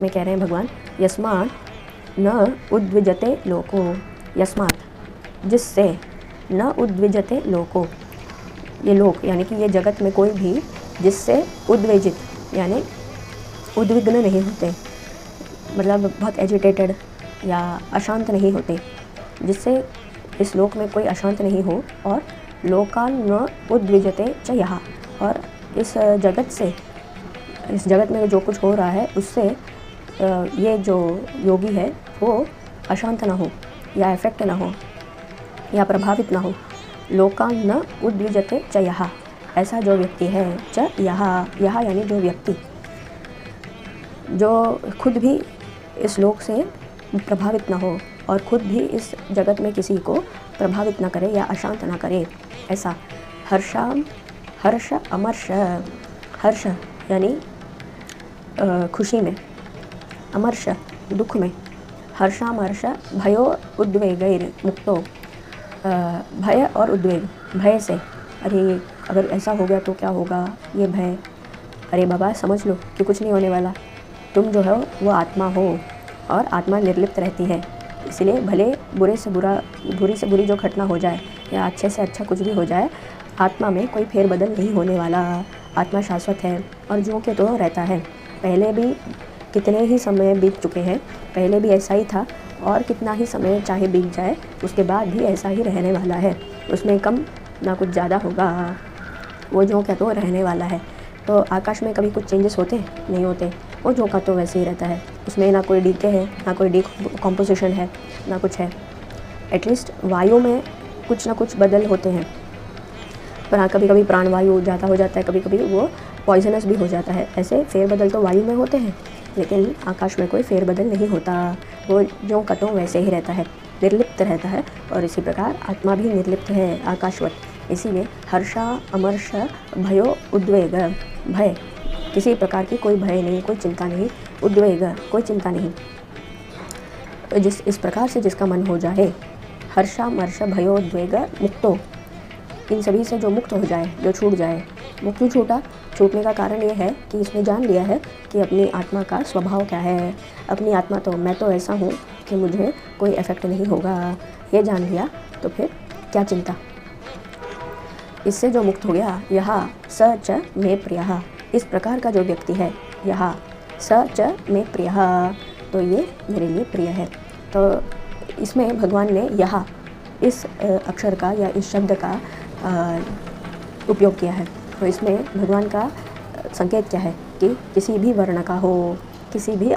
में कह रहे हैं भगवान, यस्मात् न उद्विजते लोको, यस्मात् जिससे, न उद्विजते लोको, ये लोक यानी कि ये जगत में कोई भी जिससे उद्वेजित यानी उद्विग्न नहीं होते, मतलब बहुत एजिटेटेड या अशांत नहीं होते, जिससे इस लोक में कोई अशांत नहीं हो। और लोकान न उद्विजते च यः, और इस जगत से, इस जगत में जो कुछ हो रहा है उससे ये जो योगी है वो अशांत ना हो या इफेक्ट ना हो या प्रभावित ना हो। लोकान न उद्विजते च यः, ऐसा जो व्यक्ति है, च यः, यः यानी जो व्यक्ति जो खुद भी इस लोक से प्रभावित ना हो और खुद भी इस जगत में किसी को प्रभावित ना करे या अशांत ना करे, ऐसा। हर्ष अमर्ष, हर्ष यानी खुशी में, अमर्ष दुख में, हर्षामर्ष भयो उद्वेगैर मुक्तो, भय और उद्वेग, भय से, अरे अगर ऐसा हो गया तो क्या होगा, ये भय, अरे बाबा समझ लो कि कुछ नहीं होने वाला, तुम जो हो वो आत्मा हो और आत्मा निर्लिप्त रहती है, इसलिए भले बुरे से बुरी जो घटना हो जाए या अच्छे से अच्छा कुछ भी हो जाए, आत्मा में कोई फेरबदल नहीं होने वाला, आत्मा शाश्वत है और जो के तो रहता है। पहले भी कितने ही समय बीत चुके हैं, पहले भी ऐसा ही था और कितना ही समय चाहे बीत जाए उसके बाद भी ऐसा ही रहने वाला है, उसमें कम ना कुछ ज़्यादा होगा, वो जो क्या तो रहने वाला है। तो आकाश में कभी कुछ चेंजेस होते नहीं होते, वो जो का तो वैसे ही रहता है, उसमें ना कोई डीके है, ना कोई डिकम्पोजिशन है, ना कुछ है। एटलीस्ट वायु में कुछ ना कुछ बदल होते हैं, पर हाँ कभी कभी प्राणवायु ज़्यादा हो जाता है, कभी कभी वो पॉइजनस भी हो जाता है, ऐसे फेरबदल तो वायु में होते हैं, लेकिन आकाश में कोई फेरबदल नहीं होता, वो जो का तो वैसे ही रहता है, निर्लिप्त रहता है। और इसी प्रकार आत्मा भी निर्लिप्त है, आकाशवत। इसीलिए हर्षा अमर्ष भयो उद्वेग, भय किसी प्रकार की कोई भय नहीं, कोई चिंता नहीं, उद्वेग कोई चिंता नहीं, इस प्रकार से जिसका मन हो जाए, हर्षामर्ष भयो उद्वेग मुक्तो, इन सभी से जो मुक्त हो जाए, जो छूट जाए। वो क्यों छूटा? छूटने का कारण ये है कि इसने जान लिया है कि अपनी आत्मा का स्वभाव क्या है, अपनी आत्मा तो मैं तो ऐसा हूँ कि मुझे कोई इफेक्ट नहीं होगा, ये जान लिया तो फिर क्या चिंता। इससे जो मुक्त हो गया, यह स च मे प्रियः, इस प्रकार का जो व्यक्ति है, यह स च मे प्रियः, तो ये मेरे लिए प्रिय है। तो इसमें भगवान ने यह इस अक्षर का या इस शब्द का उपयोग किया है। तो इसमें भगवान का संकेत क्या है कि किसी भी वर्ण का हो, किसी भी